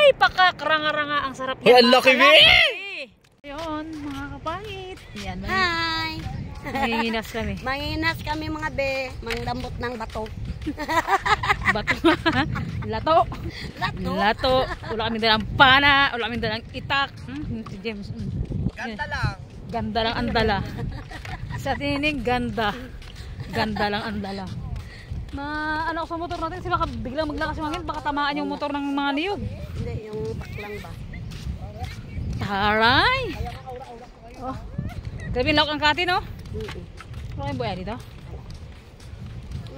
Ay, pakakranga-ranga. Ang sarap yan. Ang laki, be! Ayun, mga kapangit. Yan. Hi! Manginginas kami. Manginas kami mga be. Manglambot ng bato. Bato. Lato. Lato? Lato. Wala kami dalang pana. Wala kami dalang itak. Si James. Ganda lang. Ganda lang ang dala. Sa tinig, ganda. Ganda lang ang dala. Ano sa motor natin? Kasi baka biglang maglakas yung hangin. Baka tamaan yung motor ng mga niyog. Hindi, yung baklang ba? Taray! Oh. Grabe yung lauk ang kati, no? Wala yung buaya dito?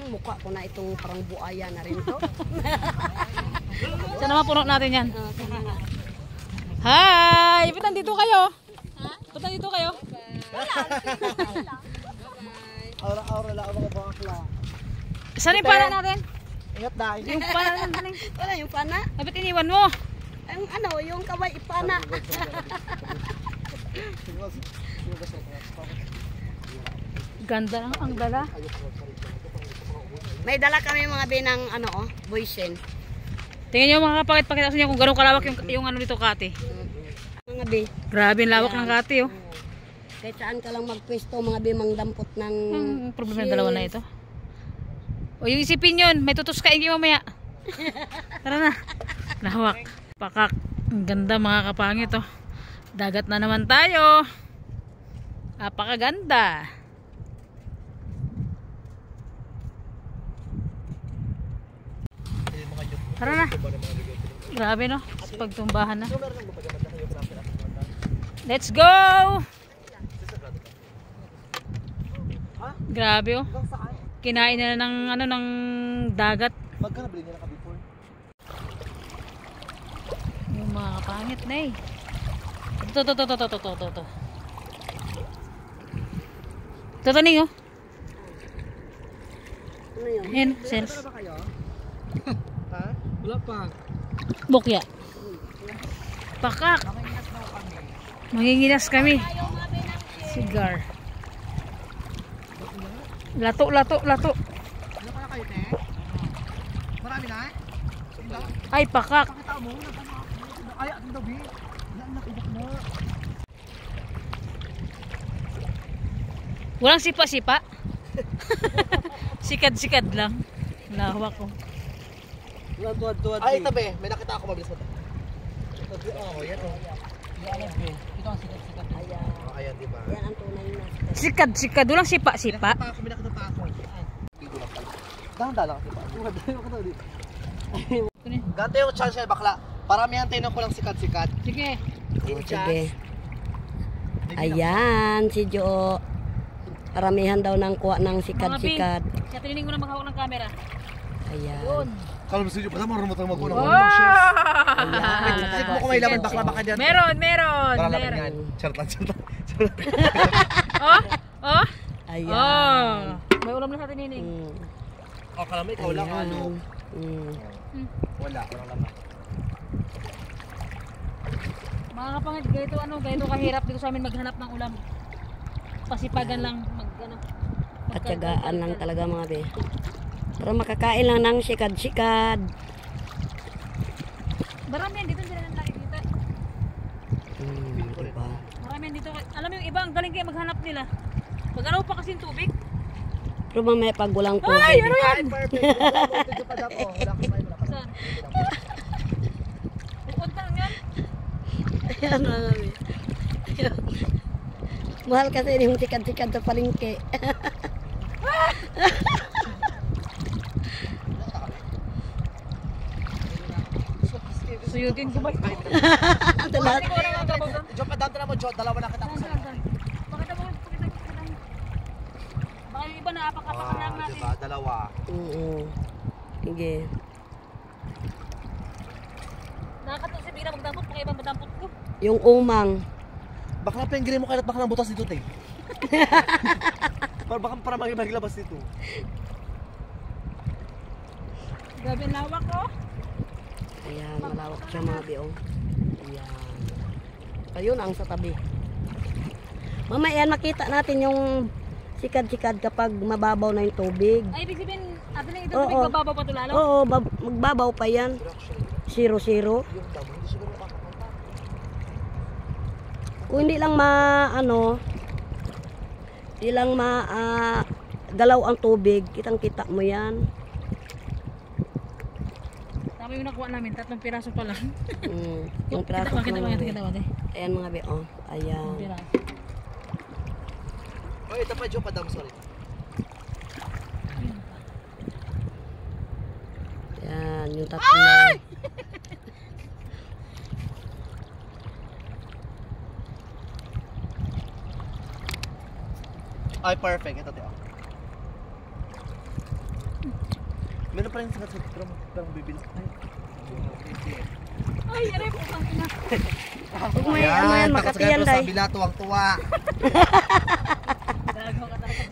Mukha ko na itong parang buaya na rin to. Saan naman puno natin yan? Hi! Ba't nandito kayo? Ba't nandito kayo? Aura-aura lang mga bakla. Saan yung pana natin? Ingat dahil. Yung pana natin. Wala yung pana. Ay, ba't iniwan mo? Ang ano, yung kaway ipana. Ganda lang ang dala. May dala kami mga binang ano, boysen. Tingnan nyo mga kapakit, pakita sa inyo kung gano'ng kalawak yung ano dito kati. Mga be. Grabe yung lawak ng kati, oh. Kahit saan ka lang magpwesto, mga be, mangdampot ng... Ang problema ng dalawa na ito. O yung isipin yun, may tutuskain kayo mamaya. Tara na. Lahawak. Pakak. Ang ganda mga kapangit, oh. Dagat na naman tayo. Apakaganda. Tara na. Grabe, no? Sa pagtumbahan na. Let's go! Grabe, oh. Kinain na ng ano ng dagat. Magkano bilhin nila ka before? Yung mga kapangit na eh. Ito. Ito ning, oh. Ano yun? Yan, sense. Ha? Wala pa. Bukya. Pakak. Manginginas kami. Cigar. Lato. Ano kaya kayo, te? Marami na eh? Ay, pakak. Pakita mo. Ay, ating dabi. Nakibok mo. Walang sipa-sipa. Sikad-sikad lang. Lahawak ko. Tuwad. Ay, tabi. May nakita ako mabilis mo. Oh, yan oh. Ito ang sikat-sikat. Ayan. Oh, ayan, diba? Yan ang tunay na. Sikad-sikad. Walang sipa-sipa. May nakita pa ako. Dahan-dahan kasi pa. Ganto yung chance yan, bakla. Paramihan tayo ko lang sikat-sikat. Sige. Sige. Ayan, si Jo. Paramihan daw ng kuha ng sikat-sikat. Kaya tininig mo na maghawak ng camera. Ayan. Kalau gusto nyo, pala marunong tayo mag-unang. Ayan. Sige mo kung may laman, bakla baka dyan. Meron. Para laman yan. Charot lang. Oh. Ayan. Oh. May ulam na sa tininig. O, kalamay, ikaw lang ano. Wala, walang laman. Mga kapangit, ganito kahirap dito sa amin maghanap ng ulam. Pasipagan lang At-tsagaan lang talaga mga be. Para makakain lang ng sikad-sikad. Marami yan dito, sila nang nakikita. Diba? Marami yan dito. Alam mo yung iba, ang galing kayo maghanap nila. Pag-araw pa kasi yung tubig. Pero mamaya pag walang tubig. Ay, ano yan? Ay, perfect. Wala pa daw. Wala ka pa. Saan? Bukod ka lang yan. Ayan mga be. Mahal kasi yung sikad-sikad sa palengke. Suyutin ko ba? Lahat. Jo, padam na mo, Jo. Dalawa na kita. Pakita mo. Baka yung iba na apakapakanang natin. Diba? Dalawa. Sige. Nakakatawa si Bina magdampot. Baka ibang madampot ko. Yung umang. Bakla penggirin mo kayo at baka nang butas dito, te. para maglabas dito. Grabe ang lawak ko. Ayan, malawak siya mga biong. Ayan. Ayun ang sa tabi. Mamaya makita natin yung sikad-sikad kapag mababaw na yung tubig. Ay, ibig sabihin, atin lang ito tubig, mababaw pa ito lalo? Oo, magbabaw pa yan. 0-0. Yung damo, hindi siguro makakapunta. Kung hindi lang galaw ang tubig, kitang-kita mo yan. Tama yung nakuha namin, 3 piraso pa lang. Yung piraso Kita lang. ba? Ayan mga be, oh. Ayan. Piraso. Oh, ito pa, Joe, padam, sorry. Ayan, yung tatlo. Ay, perfect. Ito, Teo. Meron pa rin sa parang bibili. Ay, aray po kang ina. Huwag mo yan, makatiyan Sa day. bila, tuwang-tuwa. Gago ka talaga.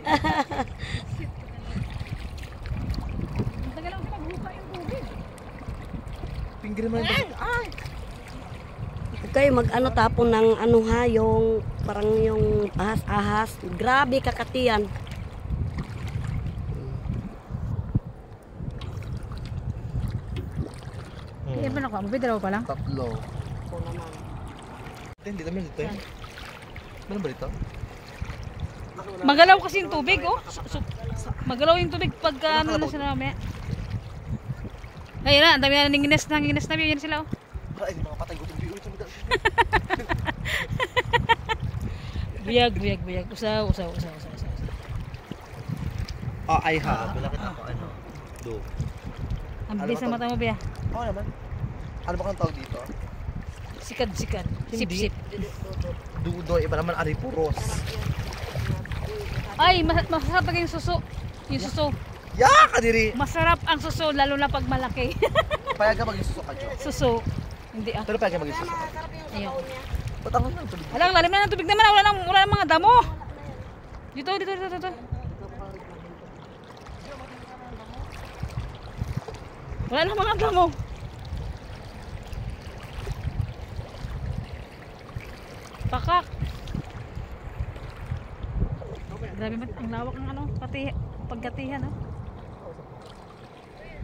Ang tagal lang pinaghupa yung tubig. Pinggir mo rin. Ay! Huwag kayo tapon ng yung parang yung ahas-ahas. Grabe kakatiyan. Hindi ba nakuha mo? Dalawa pa lang? 3. Ako naman. Hindi naman dito eh. Meron ba dito? Magalaw kasi yung tubig, oh. Magalaw yung tubig pagka ano na sila mamaya. Ayun na, ang dami na nanginginas na yan sila, oh. Ay, mga patay gutom biyo. Buyag. Usaw. Oh, I have. Nakita ko do. Ang bilis na mata mo, Bea. Oo naman. Ano ba kang tawag dito? Sikad. Hindi. Sip. Dudo, iba naman aripuros. Ay, masarap yung suso. Yung suso. Ya, kadiri. Masarap ang suso, lalo na pag malaki. Payag ka maging suso ka, Jo. Suso. Hindi ah. Pero payag ka maging suso. Ayun. Ba't ako nang tubig? Alang, lalim na ng tubig naman. Wala nang mga damo. Dito. Wala nang mga damo. Pakak. Grabe man, ang lawak ng pagkatihan, oh.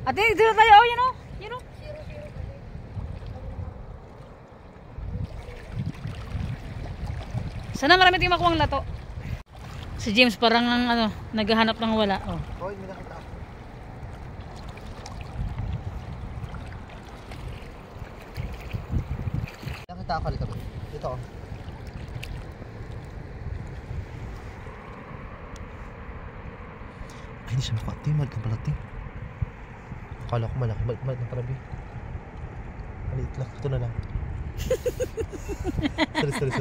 Ate, dito tayo, oh, yun, oh. Sana marami tayong makuha ang lato. Si James parang naghahanap ng wala, oh. Hoy, may nakita ako. Nakita ako dito. Dito oh. Ay, hindi siya makati. Maliit na pala, ting. Akala ko malaki. Maliit na pala, Bi. Maliit lang. Ito na lang. Sorry.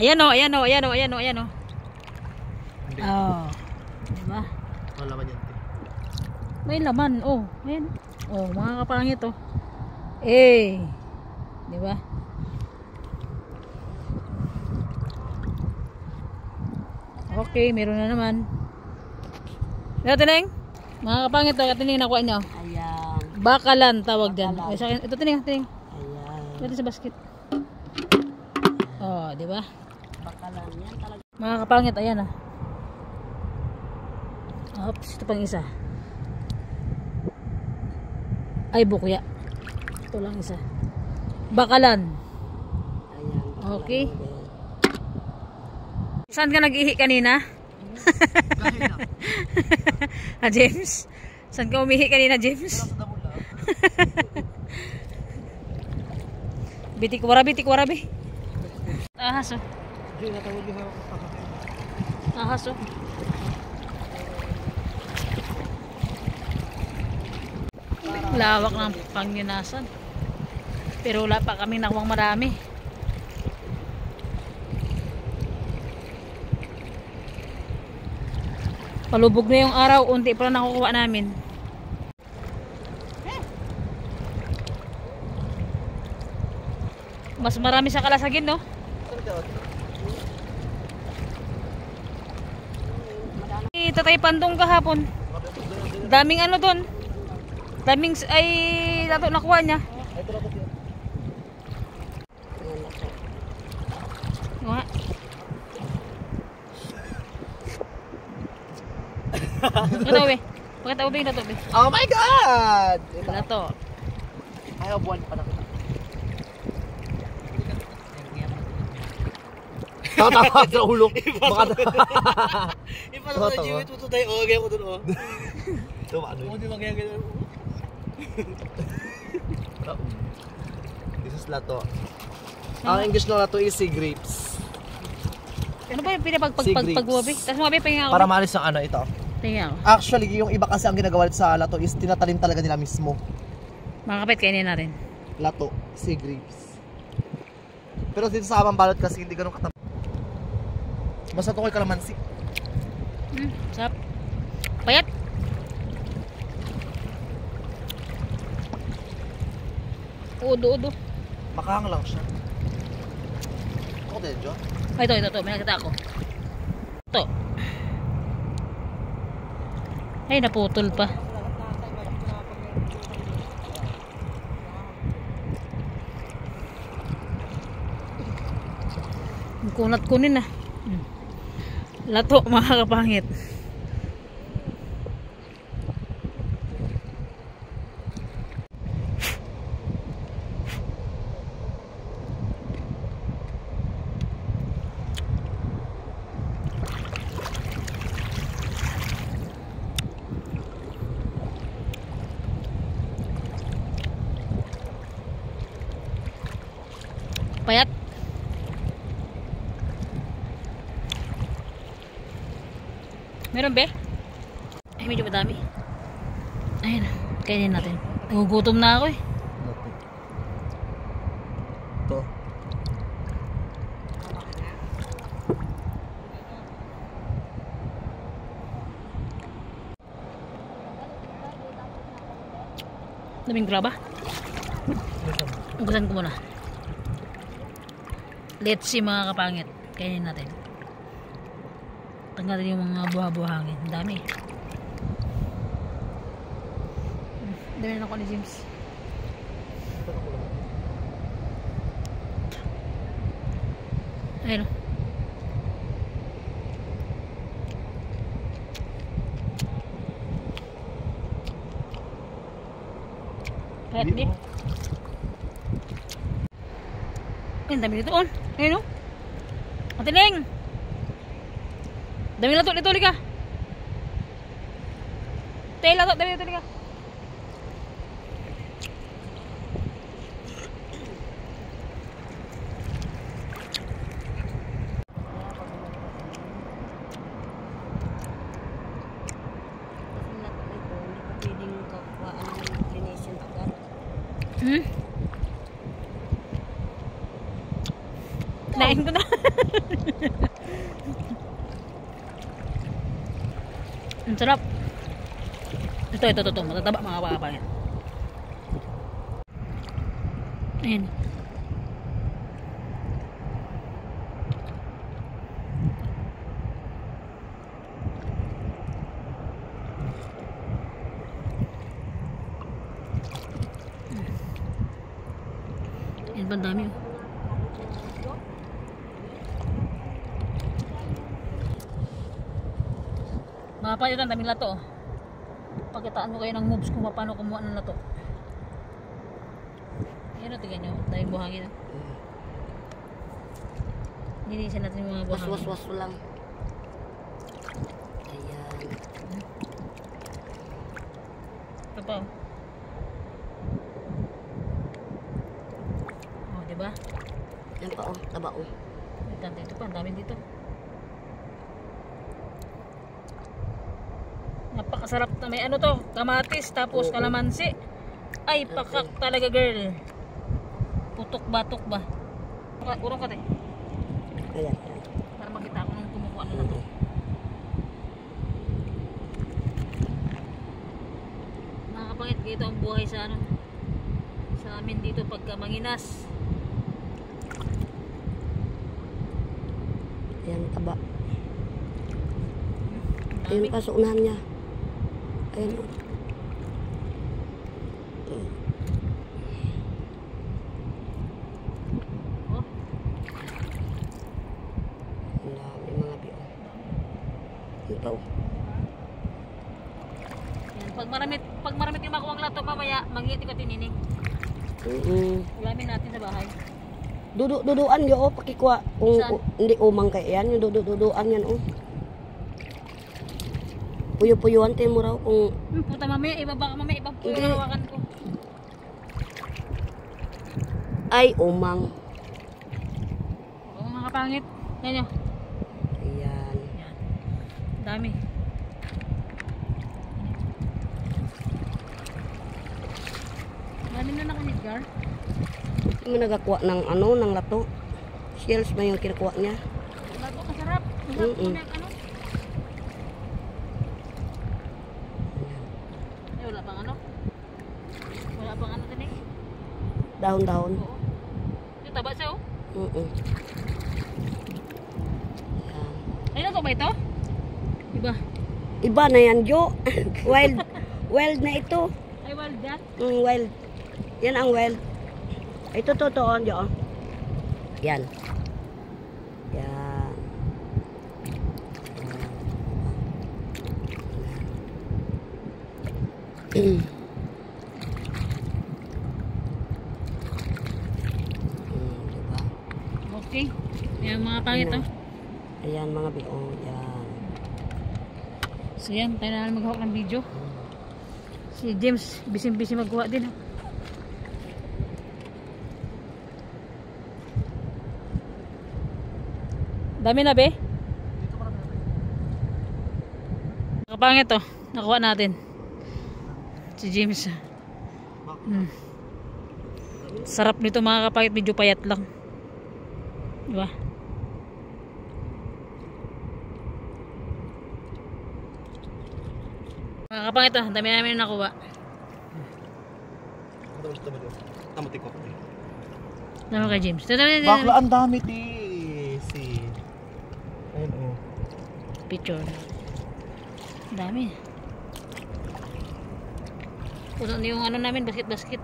Ayan oh. Hindi. Oh. Diba? Wala laman yan, ting. May laman, oh. Ayan. Oh, mga kapangit, oh. Diba? Okay, meron na naman. Ito, Tineng. Mga kapangit, ito, Tineng, nakuha nyo. Ayan. Bakalan, tawag dyan. Ay, sa akin. Ito, Tineng. Ayan. Ito sa basket. Oh, di ba? Bakalan yan talaga. Mga kapangit, ayan ah. Oops, ito pang isa. Ay, bukuya. Ito lang isa. Bakalan. Ayan. Okay. Saan ka nag-ihi kanina? James? Saan ka umihi kanina, James? Bitik warabi. Ahas, oh. Ahas, oh. Lawak ng Panginasan. Pero wala pa kami nakuwang marami. Palubog na yung araw, unti pa lang nakukuha namin. Mas marami sa Kalasagin, no? Tatay Pandong kahapon. Daming ano doon. Daming ay lato nakuha niya. Nga. Pakita ube. Pakita ube yung lato ube. Oh my God! Lato. Ay, Ayaw buwan pa nakita. Tatawa sa ulo. Baka Ipasok na Jimmy, tututay. O, gaya ko dun, o. ito ano O, di ba gaya gaya? This is lato. Ang English na lato is sea grapes. Ano ba yung Sea grapes. pinapagwabi? Tapos mga pahinga ako. Para maalis ang ano ito. Pahinga ako. Actually, yung iba kasi ang ginagawa sa lato is tinatalim talaga nila mismo. Mga kapit, kainin natin. Lato, sea grapes. Pero dito sa amang balot kasi hindi ganun katap. Basta ito kay kalamansi. Sarap. Payat. Udo. Makahang lang siya. Ako din, Jo. Ay, ito. May nakita ako. Ito. Ay, naputol pa. Ang kunat kunin na. Lato, mga kapangit. Payat. Meron be? Ay, medyo madami. Ayun, kainin natin. Nagugutom na ako eh. Ito. Daming graba. Ugasan ko muna. Let's see mga kapangit. Kainin natin. Tanggalin yung mga buha-buhangin. Ang dami. Dami na ako ni James. Ayun. Payat din. Ay, ang dami dito on. Ayun o. Matiling. Dami lato dito, lika. Tayo lato, dami dito, lika. Nain ko na. Ang sarap. Ito. Matataba mga kapangit. Ayan. Ayan ba, ang dami oh. Mga palitan, daming lato. Pakitaan mo kayo ng moves kung paano kumuha ng lato. Ayan o, tignan nyo. Daming buhangin. Nilisan natin yung mga buhangin. Was lang. Ayan. Ito pa. Oh, diba? Yan pa, taba, Ito pa, ang dami dito. Napakasarap na may ano to, kamatis tapos kalamansi. Ay, pakak talaga girl. Putok batok ba? Urong ka tayo. Ayan. Para makita ko nung kumukuha na to. Mga kapangit, dito ang buhay sa ano. Sa amin dito pagka manginas. Ayan, taba. Ayun pa, sa unahan niya. Ayun. Oh. May mga biyo. Ayun pa, Yan, pag marami yung makuha ang lato mamaya, mangiti ka tinining. Ulamin natin sa bahay. Duduan yo, pakikuha. Kung Saan? hindi umang kay yan, yung duduan yan, oh. Puyo-puyuan tayo mo raw kung... Puta mamaya, ibaba ka mamaya, ibang puyo Hindi. na hawakan ko. Ay, umang. Oo, mga kapangit. Yan yun. Ayan. Yan. Dami. Dami na naka-Edgar. Hindi mo nagakuha ng ano, ng lato. Shells ba yung kinakuha niya? Wala po, masarap. Masarap po na ano. Ay, wala pang ano? Wala pang ano din eh. Dahon-dahon. Oo. Yung taba siya oh. Ayan. Ay, nato ba ito? Diba? Iba na yan, Jo. Wild na ito. Ay, wild yan. Wild. Yan ang wild. Ito totoo, Jo. Yan. Yan. Diba? Okay. Yan mga pangit oh. Ayan mga biong. Yan. So yan, tayo na lang maghawak ng video. Si James, busy magkuha din. Oh. Dami na be? Kapangit to, nakuha natin. Si James. Sarap nito mga kapangit, medyo payat lang. Diba? Mga kapangit to, dami namin nakuha. Tamutik ko. Dami kay James. Bakla, ang dami ti. Ayun oh. Picture. Dami. Puno yung ano namin, basket.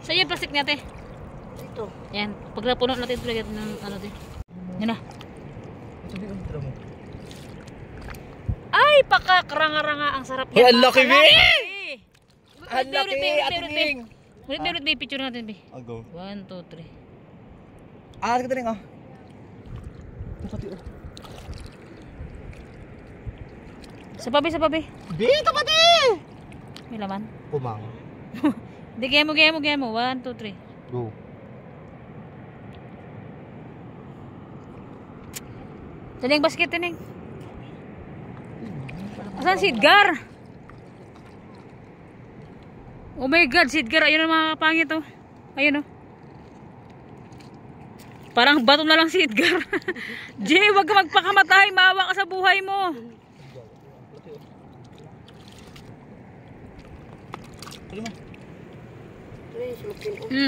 Sa'yo yung plastic natin. Ito. Yan. Pag napuno natin ito, lagyan ng ano din. Yan na. Sabi ko, tira mo. Ay, pakakranga-ranga. Ang sarap Hoy, ang laki, be! Ang laki, Ate Ning! Ulit, picture natin, be. I'll go. 1, 2, 3. Ah, kita rin ah. Makati oh. Sa pabi. Dito pati! May laman. Pumang. Hindi, gaya mo. 1, 2, 3. Go. Taling basket, Taling. Asan si Edgar? Oh my God, si Edgar. Ayun ang mga kapangit oh. Ayun oh. Parang bato na lang si Edgar. Jay, wag ka magpakamatay. Maawa ka sa buhay mo.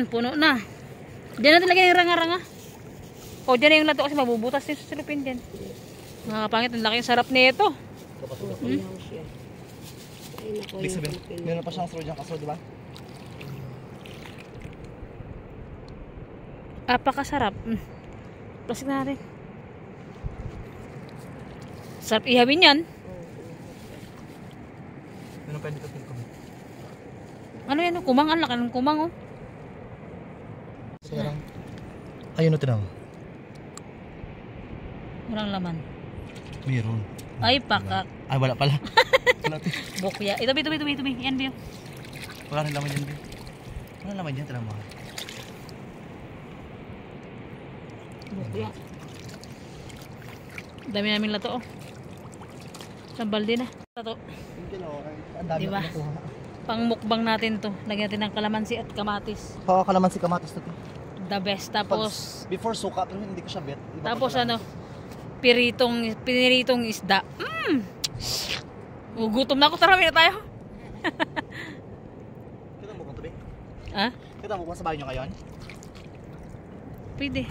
Puno na. Diyan natin lagyan yung ranga-ranga. O, dyan na yung lato kasi mabubutas din sa silupin dyan. Mga kapangit, ang laki yung sarap nito. Ibig sabihin, meron pa siyang straw dyan kaso, di ba? Apakasarap. Plastic na natin. Sarap ihawin yan. Meron pa dito kami. Ano yan? Kumang, ang laki ng kumang oh. Sekarang, ayun o tinang. Walang laman. Meron. Ay, pakak. Ay, wala pala. Bukya. Ito, yan, Bill. Wala rin laman dyan, Bill. Wala laman dyan, tinang mga. Bukya. Dami namin lato oh. Sambal din ah. Lato. Diba? Pangmukbang natin to. Lagyan natin ng kalamansi at kamatis. Oo, kalamansi kamatis to. The best. Tapos, Before suka, pero hindi ko siya bet. tapos ano, piniritong isda. Gutom na ako. Tara, na tayo. Kita mo kung tabi? Ah? Kita mo kung sa bahay nyo ngayon? Pwede.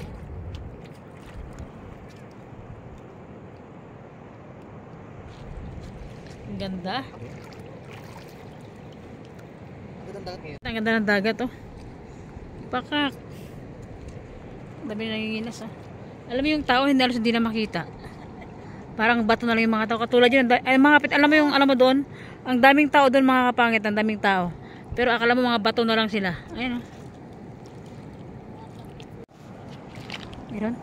Ang ganda. Ang ganda ng dagat ngayon. Ang ganda ng dagat oh. Pakak. Dami nanginginas oh. Alam mo yung tao hindi na makita. Parang bato na lang yung mga tao. Katulad yun, ay mga kapit, alam mo doon, ang daming tao doon mga kapangit, ang daming tao. Pero akala mo mga bato na lang sila. Ayun, oh. Meron?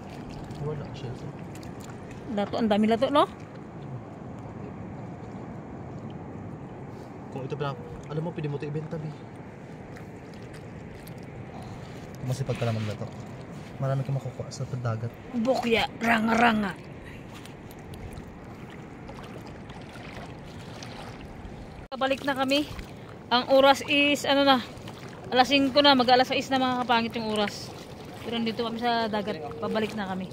Wala siya. Lato, ang dami lato, no? Kung ito pa, alam mo, pwede mo ito ibenta, be. Masipag ka naman na to. Marami kang makukuha sa dagat. Bukya, ranga-ranga. Kabalik na kami. Ang oras is, ano na, alas 5 na, mag-alas 6 na mga kapangit yung oras. Pero dito kami sa dagat, pabalik na kami.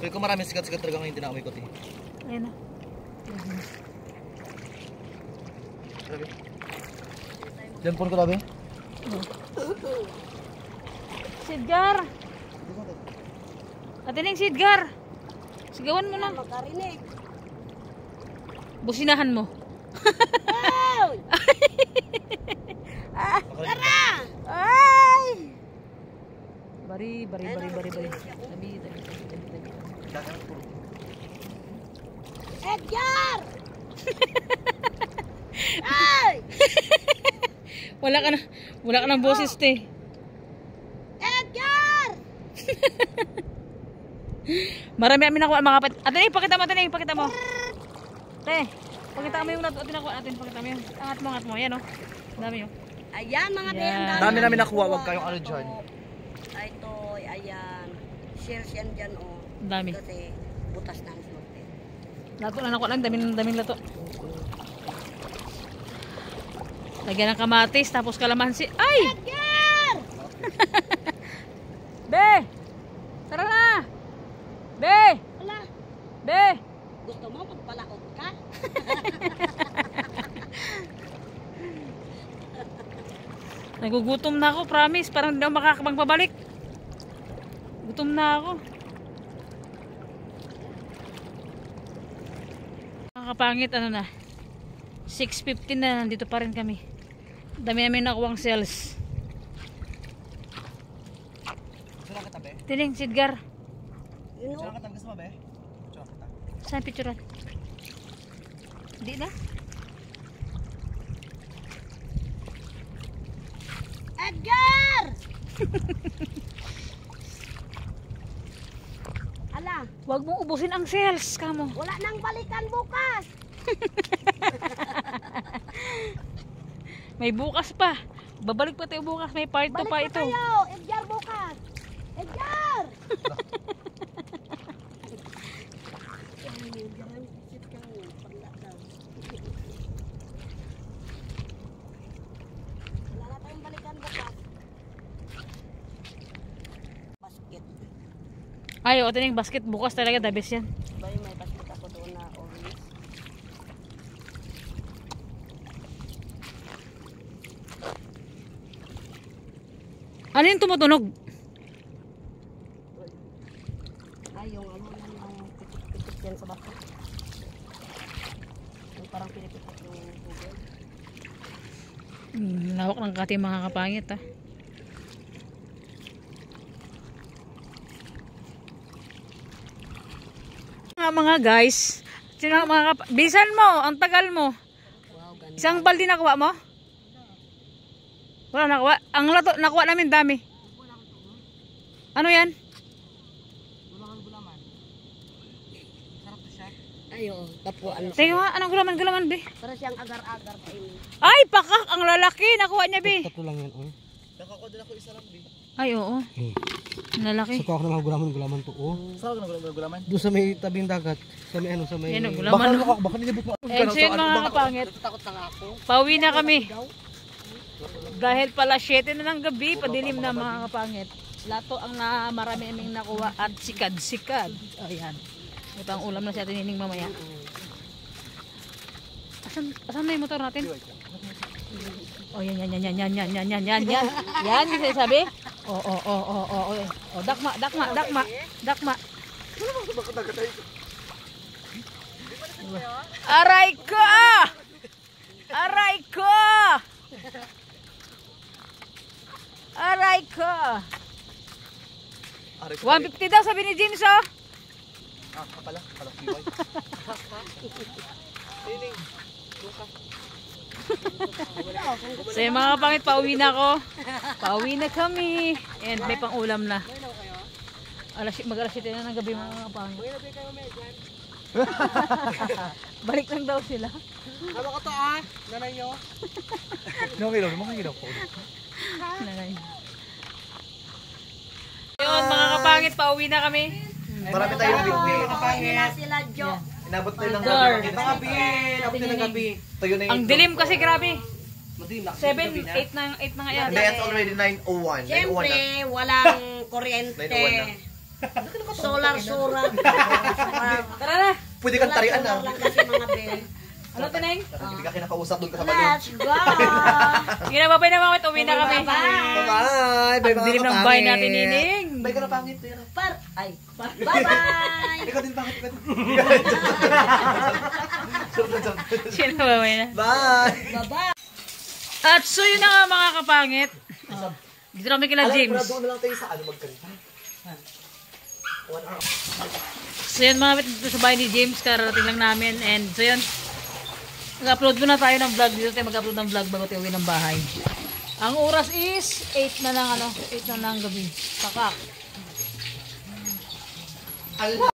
Kaya kung maraming sikat-sikat talaga ngayon, hindi na ako ikot eh. Ayun na. Grabe. Diyan po ko tabi. Sidgar! Atining Sidgar! Sigawan mo na. Magkarinig. Businahan mo. Tara! Ay! Bari. Tabi. Edgar! Ay! Wala ka ng boses, te. Edgar! Marami kami nakuha mga kapatid. Ate, pakita mo. Te, pakita mo yung natin nakuha natin. Pakita mo yung angat mo. Yan, oh. Dami, oh. Ayan mga Yan. beyan. Dami namin nakuha, wag kayong ano dyan. Ay, ito, ayan. Shells yan dyan, oh. Dami. Kasi butas na ang snorkel. Lato na nakuha lang. Daming lato. Lagyan ng kamatis, tapos kalamansi. Ay! Edgar! Be! Tara na! Be! Wala. Be! Gusto mo magpalaot ka? Nagugutom na ako, promise. Parang hindi ako makakapagpabalik. Gutom na ako. Nakakapangit, ano na. 6:15 na, nandito pa rin kami. Dami namin nakuwang cells. Saan ka tabi? Tining, Sidgar. You know? Saan ka tabi? Gusto mo, be? Saan ka tabi? Saan picturean? Hindi na. Edgar! Ala, Huwag mong ubusin ang cells, kamo. wala nang balikan bukas. May bukas pa. Babalik pa tayo bukas. May part 2 Balik pa pa ito. tayo. Edgar bukas. Edgar! Wala na tayong balikan bukas. Basket. Ay, o tining basket. Bukas talaga, the best yan. Bay, may basket ako doon na orange. Ano yung tumutunog? Ay, yung ano, yung pitik-pitik yan sa baka. Yung parang pinipitik yung tubig. Lawak ng kati mga kapangit, ha. Mga guys, sino mga bisan mo, ang tagal mo. Wow, ganda. Isang baldi nakuha mo? Wala nakuha. Ang lato nakuha namin dami. Ano yan? Ayo, tapuan. Tingnan nga, anong gulaman, be? Para siyang agar-agar pa ini. Ay, pakak, ang lalaki. Nakuha niya, be. Tatlo lang yan, oh. Nakakuha din ako isa lang, be. Ay, oo. Ang lalaki. Ako na mga gulaman to, oh. Saan ka na gulaman? Doon sa may tabing dagat. Sa may ano, sa may... Yan ang gulaman. Baka nilibot mo. And so yun mga kapangit. Takot na nga ako. Pauwi na kami. Dahil pala 7 na ng gabi, padilim na mga kapangit. Lato ang marami naming nakuha at sikad. Ayan. Ito ang ulam na si Ate Nining mamaya. Asan na yung motor natin? Oh, yan. Yan, yung sinasabi? Oh, dakma. Aray ko! 150 daw sabi ni James, oh. Ah, kapala kiway. Tining. So yung mga kapangit, pauwi na ako. Pauwi na kami. And may pang ulam na. Mag-alas 7 na ng gabi mga kapangit. Balik lang daw sila. Hama ko to nanay nyo. Nanay. Yun mga kapangit, pauwi na kami. Marami tayong bitbit. Pauwi na sila, Jo. Inabot tayo ng Gar. gabi. Abot na ng gabi. Tayo na Ang dilim kasi grabe. Madilim na. 7, 8 na nga yan. Hindi, it's already 9:01. 9:01 na. Siyempre, walang kuryente. 9:01 na. Solar. Tara na. Pwede kang tarian na. Solar lang kasi mga be. Ano tineng? Hindi ka kinakausap doon ka sa balon. Let's go! Sige na, babay na mga uwi na kami. Bye! Bye Ang dilim ng bahay natin, Nining. Bye ka na pangit. Bye-bye! Ikaw din pangit. Ikaw din. Sino babay na? Bye! Bye-bye! At so yun na nga mga kapangit. Dito kami kila James. Alam, doon na lang tayo sa magkanta. 1 hour. So yun mga kapit, dito sa bahay ni James, kararating lang namin. And so yun, mag-upload muna tayo ng vlog. Dito tayo mag-upload ng vlog bago tayo uwi ng bahay. Ang oras is 8 na ng gabi. Pakak.